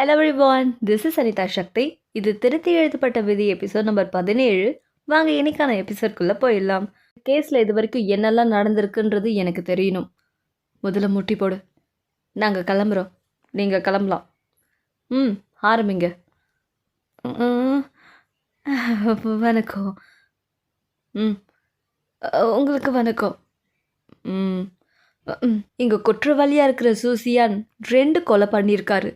Hello everyone, this is Anita Shakti. இது திருத்தி எழுதப்பட்ட விதி எபிசோட் நம்பர் 17. வாங்க இன்னைக்கான எபிசோட்குள்ளே போயிடலாம். கேஸில் இது வரைக்கும் என்னெல்லாம் நடந்திருக்குன்றது எனக்கு தெரியணும். முதல்ல முட்டி போடு. நாங்கள் கிளம்புறோம், நீங்கள் கிளம்பலாம். ஆரம்பிங்க. வணக்கம். உங்களுக்கு வணக்கம். இங்கே குற்றவாளியாக இருக்கிற சூசியான் 2 கொலை பண்ணியிருக்காரு.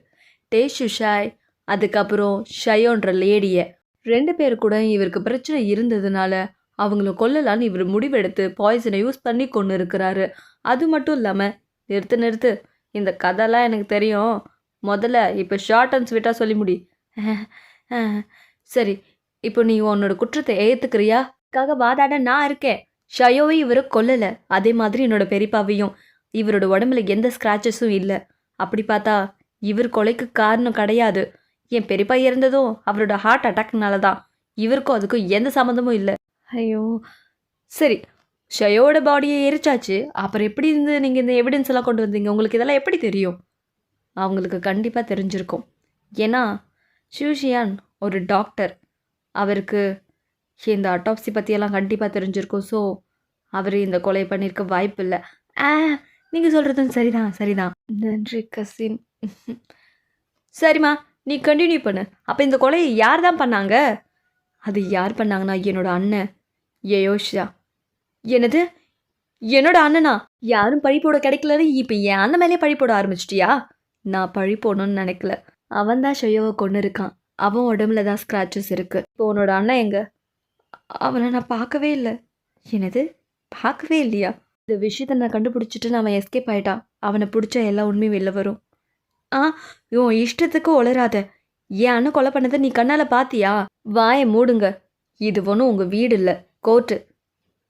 டேஷுஷாய், அதுக்கப்புறம் ஷயோன்ற லேடியை. 2 பேர் கூட இவருக்கு பிரச்சனை இருந்ததுனால அவங்கள கொல்லலான்னு இவர் முடிவெடுத்து பாய்சனை யூஸ் பண்ணி கொண்டு இருக்கிறாரு. அது மட்டும் இல்லாமல் நிறுத்து, இந்த கதைலாம் எனக்கு தெரியும். முதல்ல இப்போ ஷார்ட் அண்ட் ஸ்வீட்டாக சொல்லி முடி. சரி, இப்போ நீ உன்னோட குற்றத்தை ஏற்றுக்கிறியா? அதுக்காக வாதாட நான் இருக்கேன். ஷயோவை இவரை கொல்லலை, அதே மாதிரி என்னோட பெரியப்பாவையும். இவரோட உடம்புல எந்த ஸ்க்ராச்சஸும் இல்லை. அப்படி பார்த்தா இவர் கொலைக்கு காரணம் கிடையாது. என் பெரியப்பா இறந்ததும் அவரோட ஹார்ட் அட்டாக்னால தான். இவருக்கும் அதுக்கும் எந்த சம்மந்தமும் இல்லை. ஐயோ சரி, ஷயோட பாடியை எரிச்சாச்சு, அப்புறம் எப்படி இருந்து நீங்கள் இந்த எவிடன்ஸ் எல்லாம் கொண்டு வந்தீங்க? உங்களுக்கு இதெல்லாம் எப்படி தெரியும்? அவங்களுக்கு கண்டிப்பாக தெரிஞ்சிருக்கும். ஏன்னா ஷூஷியான் ஒரு டாக்டர், அவருக்கு இந்த அட்டாப்சி பற்றியெல்லாம் கண்டிப்பாக தெரிஞ்சிருக்கும். ஸோ அவர் இந்த கொலை பண்ணியிருக்க வாய்ப்பு இல்லை. நீங்கள் சொல்கிறதும் சரிதான். நன்றி கசின். சரிம்மா, நீ கண்டினியூ பண்ணு. அப்போ இந்த கொலையை யார் தான் பண்ணாங்க? அது யார் பண்ணாங்கன்னா என்னோட அண்ணன் யயோஷா. என்னது, என்னோட அண்ணனா? யாரும் பழி போட கிடைக்கலன்னு இப்போ என் அண்ணன் மேலே பழி போட ஆரம்பிச்சிட்டியா? நான் பழி போடணும்னு நினைக்கல. அவன் தான் ஷயோவை கொண்டு இருக்கான். அவன் உடம்புல தான் ஸ்க்ராச்சஸ் இருக்குது. இப்போ உன்னோட அண்ணன் எங்க? அவனை நான் பார்க்கவே இல்லை. என்னது, பார்க்கவே இல்லையா? இந்த விஷயத்தை நான் கண்டுபிடிச்சிட்டு அவன் எஸ்கேப் ஆகிட்டான். அவனை பிடிச்சா எல்லா உண்மையும் வெளில வரும். உன் இஷ்டத்துக்கு உளராத. என் அண்ணன் கொலை பண்ணதை நீ கண்ணால் பார்த்தியா? வாயை மூடுங்க. இது ஒன்றும் உங்கள் வீடு இல்லை, கோர்ட்டு.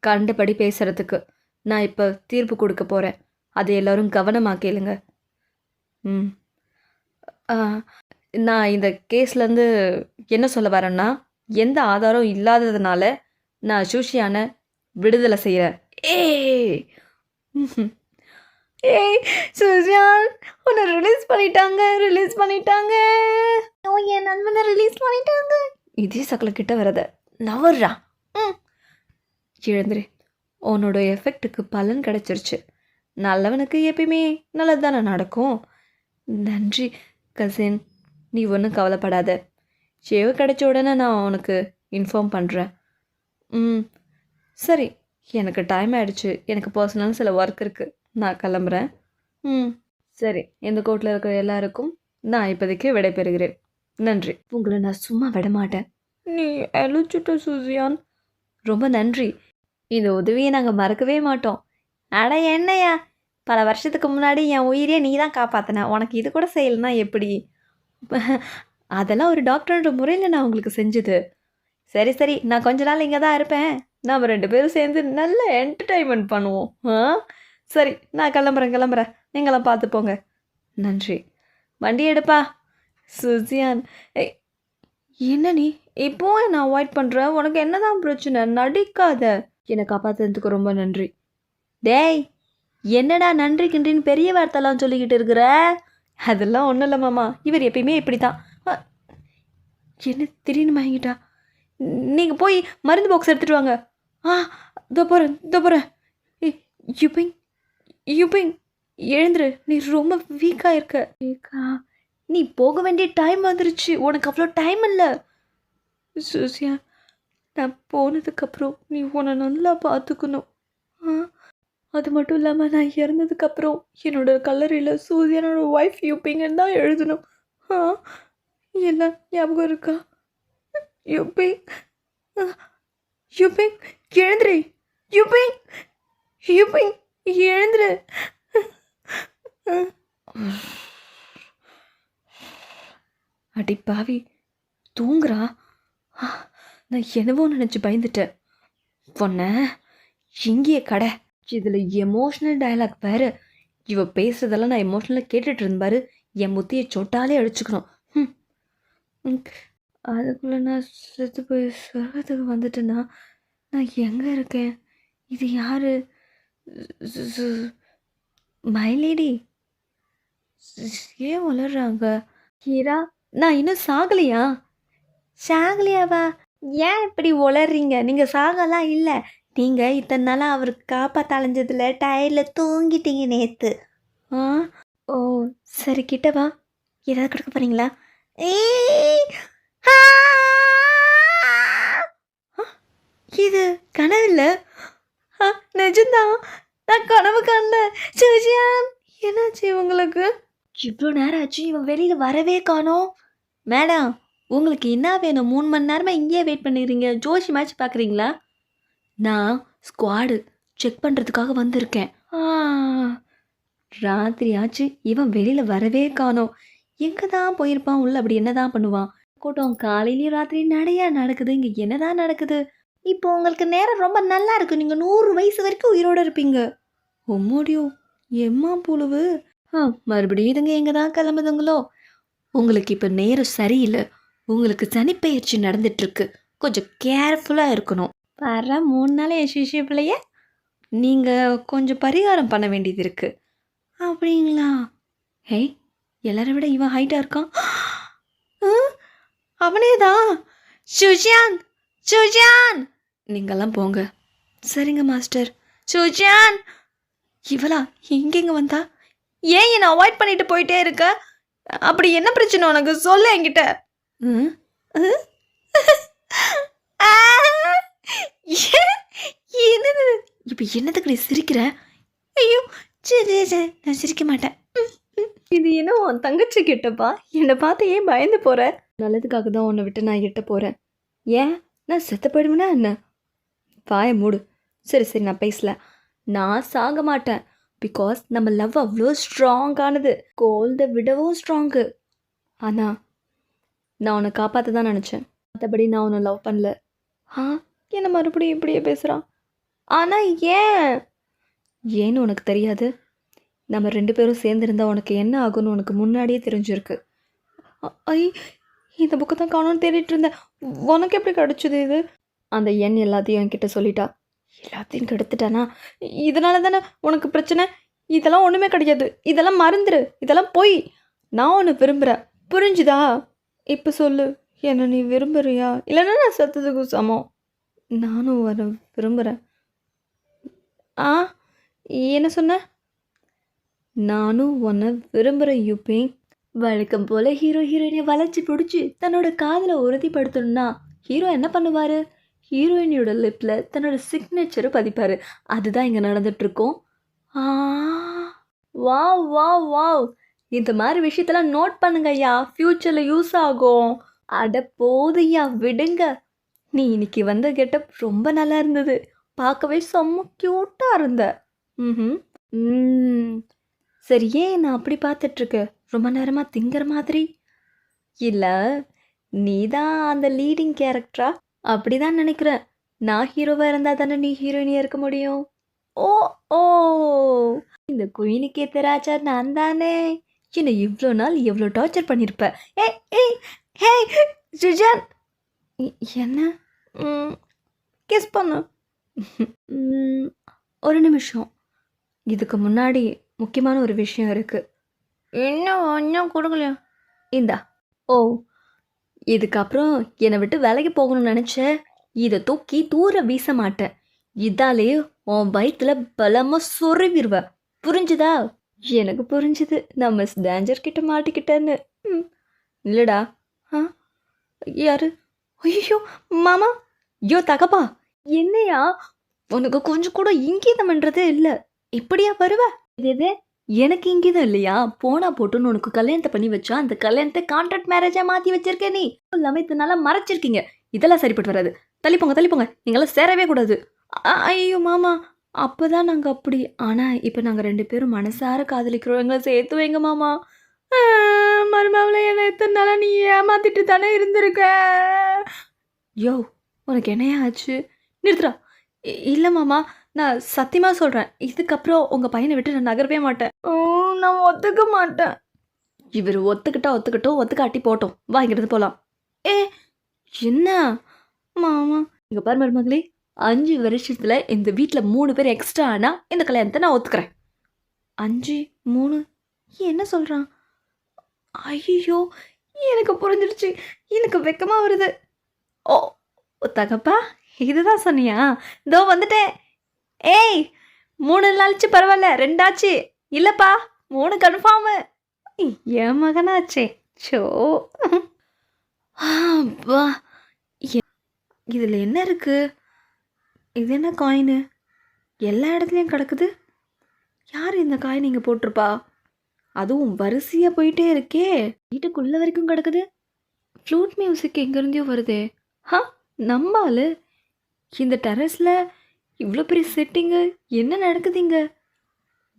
கண்டபடி பேசுகிறதுக்கு நான் இப்போ தீர்ப்பு கொடுக்க போகிறேன். அதை எல்லோரும் கவனமாக கேளுங்க. நான் இந்த கேஸ்லேருந்து என்ன சொல்ல வரேன்னா, எந்த ஆதாரம் இல்லாததுனால நான் ஷூஷியானை விடுதலை செய்கிறேன். ஏய் சுஜான், உன்னை ரிலீஸ் பண்ணிட்டாங்க. என் நண்பனை ரிலீஸ் பண்ணிட்டாங்க. இதே சக்கலை கிட்ட வரத நவர்றா. எழுந்துரு. உன்னோட எஃபெக்ட்டுக்கு பலன் கிடச்சிருச்சு. நல்லவனுக்கு எப்பயுமே நல்லது தானே நடக்கும். நன்றி கசின், நீ ஒன்றும் கவலைப்படாத. ஷேவ் கிடைச்ச உடனே நான் உனக்கு இன்ஃபார்ம் பண்ணுறேன். சரி, எனக்கு டைம் ஆகிடுச்சு. எனக்கு பர்சனல் சில ஒர்க் இருக்குது, நான் கிளம்புறேன். சரி, இந்த கோர்ட்டில் இருக்கிற எல்லாருக்கும் நான் இப்போதைக்கு விடைபெறுகிறேன். நன்றி. உங்களை நான் சும்மா விட மாட்டேன். நீ அழிச்சுட்ட சூசியான். ரொம்ப நன்றி. இந்த உதவியை நாங்கள் மறக்கவே மாட்டோம். அட என்னையா, பல வருஷத்துக்கு முன்னாடி என் உயிரியே நீ தான் காப்பாற்றின. உனக்கு இது கூட செய்யலைன்னா எப்படி? அதெல்லாம் ஒரு டாக்டர்ன்ற முறையில் நான் உங்களுக்கு செஞ்சது. சரி, நான் கொஞ்ச நாள் இங்கே தான் இருப்பேன். நாம் 2 பேரும் சேர்ந்து நல்ல என்டர்டைன்மெண்ட் பண்ணுவோம். சரி, நான் கிளம்புறேன். நீங்களாம் பார்த்து போங்க. நன்றி. வண்டி எடுப்பா. சுசியான், என்ன நீ இப்போ நான் அவாய்ட் பண்ணுறேன்? உனக்கு என்ன தான் பிரச்சனை? நடிக்காத. என்னை காப்பாற்றுறதுக்கு ரொம்ப நன்றி. டேய், என்னடா நன்றி கின்றின்னு பெரிய வார்த்தைலாம் சொல்லிக்கிட்டு இருக்கிற? அதெல்லாம் ஒன்றும் இல்லை மாமா, இவர் எப்பயுமே இப்படி தான். என்ன திடீர்னு வாங்கிட்டா? நீங்கள் போய் மருந்து பாக்ஸ் எடுத்துகிட்டு வாங்க. இதோ போகிறேன். யூபிங் எழுந்துரு. நீ ரொம்ப வீக்காக இருக்க. நீ போக வேண்டிய டைம் வந்துருச்சு. உனக்கு அவ்வளோ டைம் இல்லை. சூசியா, நான் போனதுக்கப்புறம் நீ உன்னை நல்லா பார்த்துக்கணும். அது மட்டும் இல்லாமல் நான் இறந்ததுக்கப்புறம் என்னோட கல்லறையில் சூசியானோட ஒய்ஃப் யூபிங்கன்னு தான் எழுதணும். எல்லாம் ஞாபகம் இருக்கா? யூபிங் எழுந்துரு. யூபிங் எழுந்துரு. அடி பாவி, தூங்குறா. நான் என்னவோ நினச்சி பயந்துட்டேன். பொண்ண இங்கேயே கடை. இதில் எமோஷ்னல் டயலாக் வேறு. இவ பேசுறதெல்லாம் நான் எமோஷ்னலாக கேட்டுட்டு இருந்தாரு. என் முத்தியை சொட்டாலே அடிச்சுக்கணும். அதுக்குள்ளே நான் செத்து போய் சொர்க்கத்துக்கு வந்துட்டேன்னா நான் எங்கே இருக்கேன்? இது யார்? மை லேடி ஏன் வளர்றாங்க? ஹீரா, நான் இன்னும் சாகலையா? சாகலையாவா? ஏன் இப்படி உளறீங்க? நீங்க சாகலாம் இல்ல. நீங்க இத்தனை நாளா அவருக்கு காப்பாத்த அலைஞ்சதுல டயர்ல தூங்கிட்டீங்க நேத்து. ஆ? ஓ! சரி கிட்ட வா. ஏதாவது குடுக்க போறீங்களா? ஏய்! ஆ! அ இது கனவில்ல. அ நிஜம்தான். நான் கனவு காணல. சுஜியான்! என்னாச்சு இவங்களுக்கு? இவ்ளோ நேரம் ஆச்சு. இவன் வெளியில வரவே காணோம். மேடம், உங்களுக்கு என்ன வேணும்? 3 மணி நேரமா இங்கேயே வெயிட் பண்ணிடுறீங்க. ஜோஷி மேட்ச் பார்க்குறீங்களா? நான் ஸ்குவாடு செக் பண்ணுறதுக்காக வந்திருக்கேன். ராத்திரி ஆச்சு. இவன் வெளியில வரவே காணோம். எங்க தான் போயிருப்பான்? உள்ள அப்படி என்னதான் பண்ணுவான்? கூட்டம் காலையிலயும் ராத்திரியும் நடையா நடக்குது. இங்க என்னதான் நடக்குது? இப்போ உங்களுக்கு நேரம் ரொம்ப நல்லா இருக்கு. நீங்க 100 வயசு வரைக்கும் உயிரோட இருப்பீங்க. அம்மாடியோ! எம்மா புழுவு. மறுபடியும் இதுங்க எங்க தான் கிளம்புதுங்களோ? உங்களுக்கு இப்ப நேரம் சரியில்ல. உங்களுக்கு சனிப்பெயர்ச்சி நடந்துட்டு இருக்கு. கொஞ்சம் கேர்ஃபுல்லா இருக்கணும். வர 3 நாள் என் சிஷ்ய பிள்ளைய நீங்க கொஞ்சம் பரிகாரம் பண்ண வேண்டியது இருக்கு. அப்படிங்களா? ஹேய்! எல்லாரை விட இவன் ஹைட்டா இருக்கான். அவனே தான். சுஜியான்! சுஜியான்! நீங்கெல்லாம் போங்க. சரிங்க மாஸ்டர். சுஜியான்! இவளா எங்கெங்க வந்தா? ஏன் என்னை அவாய்ட் பண்ணிட்டு போயிட்டே இருக்க? அப்படி என்ன பிரச்சனை உனக்கு? சொல்லு என்கிட்ட. என்னது? இப்ப என்னதுக்கு நீ சிரிக்கிற? ஐயோ! சரி சரி நான் சிரிக்க மாட்டேன். இது என்ன உன் தங்கச்சி கிட்டப்பா? என்னை பார்த்து ஏன் பயந்து போற? நல்லதுக்காக தான் உன்னை விட்டு நான் எட்ட போறேன். ஏன்? நான் செத்து போயிடுவேனா என்ன? வாய மூடு. சரி சரி நான் பேசல. நான் சாக மாட்டேன். பிகாஸ் நம்ம லவ் அவ்வளோ ஸ்ட்ராங்கானது. கோல்டை விடவும் ஸ்ட்ராங்கு. ஆனால் நான் உன்னை காப்பாற்ற தான் நினச்சேன். மற்றபடி நான் உன்னை லவ் பண்ணல. என்ன மறுபடியும் இப்படியே பேசுகிறான்? ஆனால் ஏன்னு உனக்கு தெரியாது. நம்ம 2 பேரும் சேர்ந்துருந்தா உனக்கு என்ன ஆகும்னு உனக்கு முன்னாடியே தெரிஞ்சிருக்கு. ஐ இந்த புக்கை தான் காணோன்னு தேடிட்டு இருந்தேன். உனக்கு எப்படி கிடச்சிது இது? அந்த எண் எல்லாத்தையும் என்கிட்ட சொல்லிட்டா. எல்லாத்தையும் கெடுத்துட்டானா? இதனால தானே உனக்கு பிரச்சனை? இதெல்லாம் ஒன்றுமே கிடையாது. இதெல்லாம் மறந்துடு. இதெல்லாம் போய் நான் உன்னை விரும்புகிறேன். புரிஞ்சுதா? இப்போ சொல்லு, என்னை நீ விரும்புறியா? இல்லைன்னா நான் செத்ததுக்கு சமம். நானும் வர விரும்புகிறேன். என்ன சொன்ன? நானும் உன்னை விரும்புகிறேன் யூபிங். வழக்கம் போல் ஹீரோ ஹீரோயினை வளைச்சி பிடிச்சி தன்னோட காதலை உறுதிப்படுத்தணும்னா ஹீரோ என்ன பண்ணுவார்? ஹீரோயினியோட லிப்பில் தன்னோட சிக்னேச்சரை பதிப்பார். அதுதான் இங்கே நடந்துகிட்ருக்கோம். Wow wow wow! இந்த மாதிரி விஷயத்தெல்லாம் நோட் பண்ணுங்க ஐயா. ஃப்யூச்சரில் யூஸ் ஆகும். அட போதையா விடுங்க. நீ இன்னைக்கு வந்த கெட்டப் ரொம்ப நல்லா இருந்தது. பார்க்கவே செம்ம க்யூட்டாக இருந்த. சரி, ஏன் நான் அப்படி பார்த்துட்ருக்க? ரொம்ப நேரமாக திங்கிற மாதிரி இல்லை. நீ தான் அந்த லீடிங் கேரக்டரா? அப்படி தான் நினைக்கிறேன். நான் ஹீரோவாக இருந்தால் தானே நீ ஹீரோயினியாக இருக்க முடியும். ஓ ஓ இந்த குயினுக்கு ஏற்ற ராஜா நான் தானே. என்னை இவ்வளோ நாள் எவ்வளோ டார்ச்சர் பண்ணியிருப்ப. ஹே சுஜான்! என்ன? கெஸ் பண்ணு. ஒரு நிமிஷம். இதுக்கு முன்னாடி முக்கியமான ஒரு விஷயம் இருக்குது. இன்னும் கொடுக்கலையா? இந்தா. ஓ, இதுக்கப்புறம் என்னை விட்டு விலகி போகணும்னு நினச்சேன். இதை தூக்கி தூர வீச மாட்டேன். இதாலே உன் வயிற்றுல பலமாக சொருவிடுவ. புரிஞ்சுதா? எனக்கு புரிஞ்சுது. நான் மிஸ் டேஞ்சர் கிட்ட மாட்டிக்கிட்டேன்னு. இல்லைடா. யாரு? ஐயோ மாமா! ஐயோ தகப்பா! என்னையா உனக்கு கொஞ்சம் கூட இங்கீதம் பண்ணுறதே இல்லை. இப்படியா வருவ? இது எனக்கு இங்கேதான் இல்லையா? போனா போட்டுன்னு உனக்கு கல்யாணத்தை பண்ணி வச்சா அந்த கல்யாணத்தை கான்ட்ராக்ட் மேரேஜா மாற்றி வச்சிருக்கேன். நீ எல்லாமே இதனால மறைச்சிருக்கீங்க. இதெல்லாம் சரிப்பட்டு வராது. தள்ளிப்போங்க. நீங்களாம் சேரவே கூடாது. ஐயோ மாமா, அப்போதான் நாங்கள் அப்படி. ஆனால் இப்போ நாங்கள் 2 பேரும் மனசார காதலிக்கிறோம். எங்களை சேர்த்து வைங்க மாமா. மருமாவில் என்னை எத்தனை நாளாக நீ ஏமாத்திட்டு தானே இருந்திருக்க. யோ, உனக்கு என்னையா ஆச்சு? நிறுத்துறா. இல்லை மாமா, நான் சத்தியமாக சொல்கிறேன். இதுக்கப்புறம் உங்கள் பையனை விட்டு நான் நகரவே மாட்டேன். நான் ஒத்துக்க மாட்டேன். இவர் ஒத்துக்கிட்டோம், ஒத்துக்காட்டி போட்டோம். வாங்கிட்டு போகலாம். என்ன மாமா? இங்கே பாரு மருமகளே, 5 வருஷத்தில் இந்த வீட்டில் 3 பேர் எக்ஸ்ட்ரா ஆனால் இந்த கல்யாணத்தை நான் ஒத்துக்கிறேன். 5 3 என்ன சொல்கிறான்? ஐயோ, எனக்கு புரிஞ்சிருச்சு. எனக்கு வெக்கமா வருது. ஓ! தகப்பா, இதுதான் சொன்னியா? இதோ வந்துட்டேன். ஏய்! 3 நாளாச்சு பரவால்ல. 2 ஆச்சு. இல்லப்பா 3 கன்ஃபார்மு. என் மகனாச்சே. ச்சோ! அப்பா! எ இதுல என்ன இருக்கு? இது என்ன காயினு? எல்லா இடத்துலயும் கிடக்குது. யார் இந்த காயின் இங்க போட்டிருப்பா? அதுவும் வரிசையா போயிட்டே இருக்கே! வீட்டுக்குள்ள வரைக்கும் கிடக்குது. ஃப்ளூட் மியூசிக் எங்கேருந்தோ வருதே! ஹா! நம்ம ஆளு. இந்த டெர்ரஸ்ல இவ்ளோ பெரிய செட்டிங்கு. என்ன நடக்குது இங்க?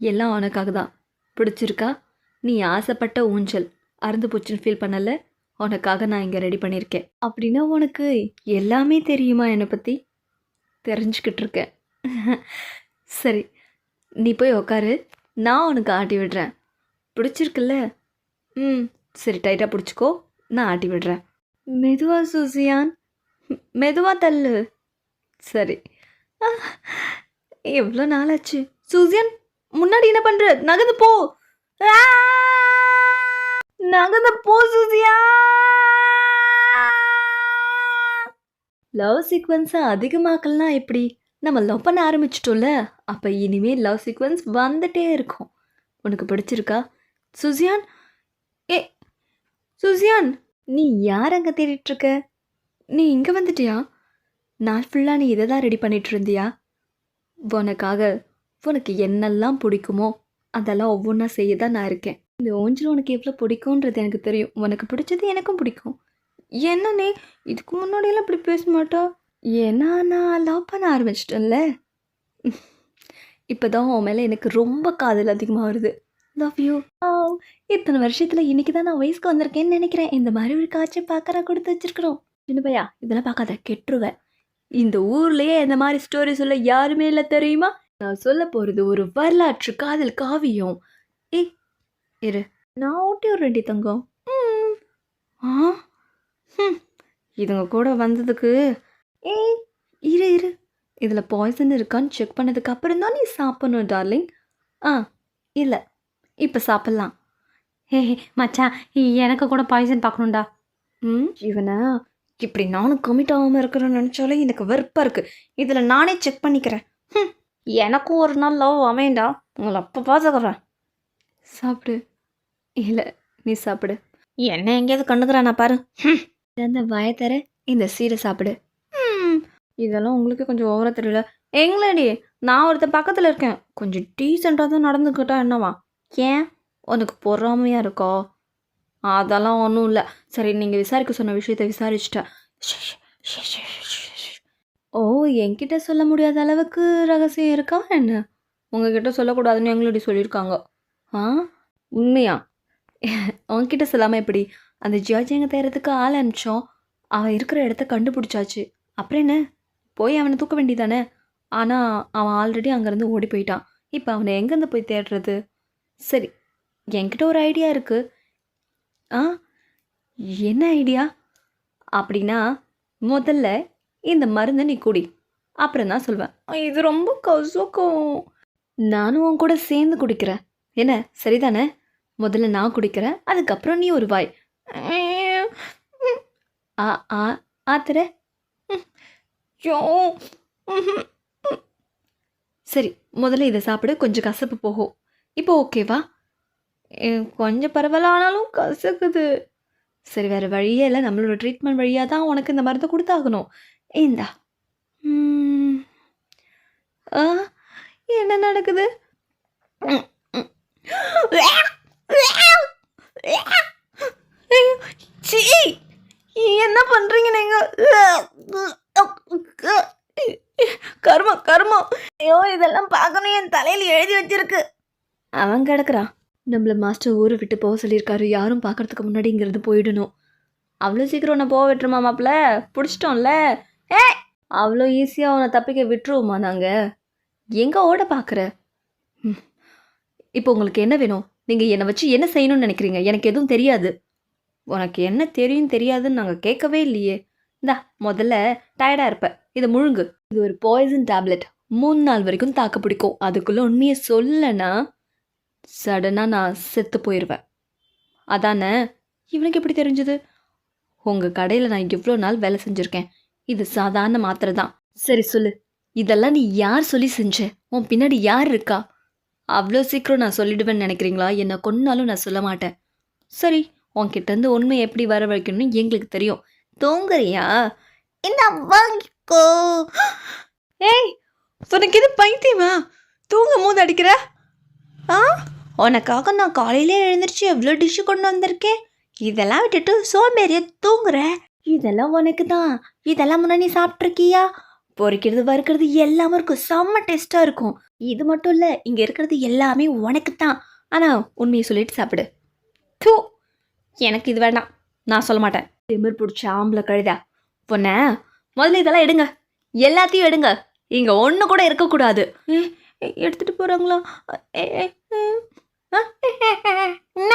எல்லாம் உனக்காக தான். பிடிச்சிருக்கா? நீ ஆசைப்பட்ட ஊஞ்சல் அறுந்து போச்சுன்னு ஃபீல் பண்ணல? உனக்காக நான் இங்கே ரெடி பண்ணியிருக்கேன். அப்படின்னா உனக்கு எல்லாமே தெரியுமா என்னை பற்றி? தெரிஞ்சுக்கிட்டு இருக்கேன். சரி, நீ போய் உக்காரு. நான் உனக்கு ஆட்டி விடுறேன். பிடிச்சிருக்குல்ல? ம், சரி டைட்டாக பிடிச்சிக்கோ. நான் ஆட்டி விடுறேன். மெதுவா சூசியான், மெதுவா தள்ளு. சரி. எவ்வளோ நாளாச்சு. சூசியான், முன்னாடி என்ன பண்ற? நகர்ந்து போ. ஆ! நகர்ந்து போ சூசியா. லவ் சீக்வன்ஸை அதிகமாக்கலாம் எப்படி? நம்ம லவ் பண்ண ஆரம்பிச்சிட்டோம்ல, அப்போ இனிமேல் லவ் சீக்வன்ஸ் வந்துட்டே இருக்கும். உனக்கு பிடிச்சிருக்கா சுசியான்? ஏ சுசியான், நீ யார் அங்கே தேடிட்டு இருக்க? நீ இங்கே வந்துட்டியா? நாள் ஃபுல்லாக நீ இதை தான் ரெடி பண்ணிட்டு இருந்தியா? உனக்காக உனக்கு என்னெல்லாம் பிடிக்குமோ அதெல்லாம் ஒவ்வொன்றா செய்ய தான் நான் இருக்கேன். இந்த ஊஞ்சல் உனக்கு எவ்வளோ பிடிக்கும்ன்றது எனக்கு தெரியும். உனக்கு பிடிச்சது எனக்கும் பிடிக்கும். என்னன்னே இதுக்கு முன்னாடியெல்லாம் இப்படி பேச மாட்டா? ஏன்னா நான் லவ் பண்ண ஆரம்பிச்சிட்டேன்ல. இப்போ தான் உன் மேலே எனக்கு ரொம்ப காதல் அதிகமாக வருது. Love you. இத்தனை வருஷத்தில் இன்னைக்கு தான் நான் வயசுக்கு வந்திருக்கேன்னு நினைக்கிறேன். இந்த மாதிரி ஒரு காட்சி பார்க்கறா கொடுத்து வச்சிருக்கிறோம். சின்ன பையா, இதெல்லாம் பார்க்காத, கெட்டுருவேன். இந்த ஊர்லேயே இந்த மாதிரி ஸ்டோரி சொல்ல யாருமே இல்லை தெரியுமா? நான் சொல்ல போகிறது ஒரு வரலாற்று காதல் காவியம். ஏய் இரு, நான் ஊட்டி விடுறேன்டி தங்கம். ஆ இதுங்க கூட வந்ததுக்கு. ஏய் இரு இரு, இதில் பாய்சன் இருக்கான்னு செக் பண்ணதுக்கு அப்புறம் தான் நீ சாப்பிடணும் டார்லிங். ஆ இல்லை, இப்போ சாப்பிட்லாம். ஹே மச்சான், எனக்கு கூட பாய்சன் பார்க்கணுண்டா. இவனை இப்படி நானும் கமிட் ஆகாமல் இருக்கிறேன்னு நினச்சாலே எனக்கு வெறுப்பாக இருக்குது. இதில் நானே செக் பண்ணிக்கிறேன். எனக்கும் ஒரு நாள் லவ் அமையண்டா. உங்களை அப்போ பார்த்துக்கிறேன். சாப்பிடு. இல்லை, நீ சாப்பிடு. என்ன எங்கேயாவது கண்டுக்கிறானா பாரு. அந்த வாயை தர, இந்த சீரை சாப்பிடு. இதெல்லாம் உங்களுக்கு கொஞ்சம் ஓவராக தெரியல. எங்களடி, நான் ஒருத்தர் பக்கத்தில் இருக்கேன். கொஞ்சம் டீசெண்டாக தான் நடந்துக்கிட்டா என்னவா? ஏன் உனக்கு பொறாமையாக இருக்கோ? அதெல்லாம் ஒன்றும் இல்லை. சரி, நீங்கள் விசாரிக்க சொன்ன விஷயத்த விசாரிச்சிட்டேன். ஓ, என்கிட்ட சொல்ல முடியாத அளவுக்கு ரகசியம் இருக்கா என்ன? உங்ககிட்ட சொல்லக்கூடாதுன்னு எங்களடி சொல்லியிருக்காங்க. ஆ உண்மையா? உங்ககிட்ட சொல்லாமல் எப்படி? அந்த ஜியாஜி எங்கே தேர்றதுக்கு ஆள் அனுப்பிச்சோம். அவன் இருக்கிற இடத்த கண்டுபிடிச்சாச்சு. அப்புறம் என்ன, போய் அவனை தூக்க வேண்டியதானே? ஆனால் அவன் ஆல்ரெடி அங்கேருந்து ஓடி போயிட்டான். இப்போ அவனை எங்கேருந்து போய் தேடுறது? சரி, என்கிட்ட ஒரு ஐடியா இருக்குது. ஆ என்ன ஐடியா? அப்படின்னா முதல்ல இந்த மருந்தை நீ குடி, அப்புறம் தான் சொல்வேன். இது ரொம்ப கசக்கும். நானும் உன் கூட சேர்ந்து குடிக்கிறேன். என்ன சரிதானே? முதல்ல நான் குடிக்கிறேன், அதுக்கப்புறம் நீ ஒரு வாய். ஆ ஆ ஆத்துற. சரி, முதல்ல இதை சாப்பிடு, கொஞ்சம் கசப்பு போகும். இப்போ ஓகேவா? கொஞ்சம் பரவாயில்ல, ஆனாலும் கசக்குது. சரி, வேறு வழியே இல்லை. நம்மளோட ட்ரீட்மெண்ட் வழியாக தான் உனக்கு இந்த மருந்தை கொடுத்தாகணும். இந்தா. என்ன நடக்குது? என்ன பண்றீங்க நீங்க? கர்மம் கர்மம். ஐயோ, இதெல்லாம் பார்க்கணும். என் தலையில் எழுதி வச்சிருக்கு. அவன் கிடக்குறான். நம்மள மாஸ்டர் ஊரை விட்டு போக சொல்லியிருக்காரு. யாரும் பார்க்கறதுக்கு முன்னாடி இங்கிறது போயிடணும். அவ்வளோ சீக்கிரம் நான் போக விட்டுருமா மாப்பிள்ள? பிடிச்சிட்டோம்ல. ஏ, அவ்வளோ ஈஸியாக அவனை தப்பிக்க விட்டுருவோமா நாங்கள்? எங்கே ஓட பார்க்குற? இப்போ உங்களுக்கு என்ன வேணும்? நீங்கள் என்னை வச்சு என்ன செய்யணும்னு நினைக்கிறீங்க? எனக்கு எதுவும் தெரியாது. உனக்கு என்ன தெரியும் தெரியாதுன்னு நாங்கள் கேட்கவே இல்லையே. இந்தா, முதல்ல டயர்டாக இருப்ப, இதை முழுங்கு. இது ஒரு பாய்சன் டேப்லெட். 3 நாள் வரைக்கும் தாக்க பிடிக்கும். அதுக்குள்ளே உண்மையை சொல்லனா சடனாக நான் செத்து போயிடுவேன். அதானே? இவனுக்கு எப்படி தெரிஞ்சது? உங்கள் கடையில் நான் எவ்வளோ நாள் வேலை செஞ்சுருக்கேன். இது சாதாரண மாத்திரை தான். சரி சொல்லு, இதெல்லாம் நீ யார் சொல்லி செஞ்ச? உன் பின்னாடி யார் இருக்கா? அவ்வளோ சீக்கிரம் நான் சொல்லிடுவேன்னு நினைக்கிறீங்களா? என்னை கொன்னாலும் நான் சொல்ல மாட்டேன். சரி, உன்கிட்ட இருந்து உண்மை எப்படி வர வைக்கணும்னு எங்களுக்கு தெரியும். தூங்குறியா? இந்த வாங்கிக்கோ. ஏய், உனக்கு இது பைத்தியமா? தூங்கும் போது அடிக்கிற? ஆ, உனக்காக நான் காலையிலே எழுந்திரிச்சு எவ்வளோ டிஷ்ஷு கொண்டு வந்திருக்கேன். இதெல்லாம் விட்டுட்டு சோம்பேறிய தூங்குற. இதெல்லாம் உனக்கு தான். இதெல்லாம் முன்னாடி நீ சாப்பிட்ருக்கியா? பொரிக்கிறது வறுக்கிறது எல்லாமே இருக்கும். செம்ம டேஸ்ட்டாக இருக்கும். இது மட்டும் இல்லை, இங்கே இருக்கிறது எல்லாமே உனக்கு தான். ஆனால் உண்மையை சொல்லிட்டு சாப்பிடு. தூ, எனக்கு இது வேண்டாம். நான் சொல்ல மாட்டேன். திமிர் பிடிச்ச ஆம்பளை கழுதா பொண்ண. முதல்ல இதெல்லாம் எடுங்க, எல்லாத்தையும் எடுங்க. இங்கே ஒன்று கூட இருக்கக்கூடாது. எடுத்துகிட்டு போகிறாங்களா? என்ன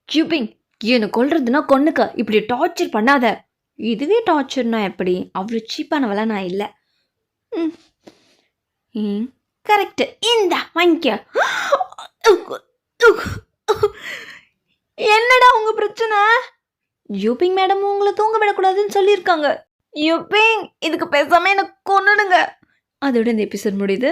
ஜூபிங், என்னை கொல்றதுன்னா கொன்னுக்க. இப்படி டார்ச்சர் பண்ணாத. இதுவே டார்ச்சர்னா எப்படி? அவ்வளோ சீப்பானவெல்லாம் நான் இல்லை. கரெக்டு. இந்த வாங்கிக்க. என்னடா உங்க பிரச்சனை? யூபிங் மேடம் உங்களை தூங்க விடக்கூடாதுன்னு சொல்லியிருக்காங்க. யூபிங், இதுக்கு பேசாம எனக்கு கொன்னுடுங்க. அதோட இந்த எபிசோட் முடியுது.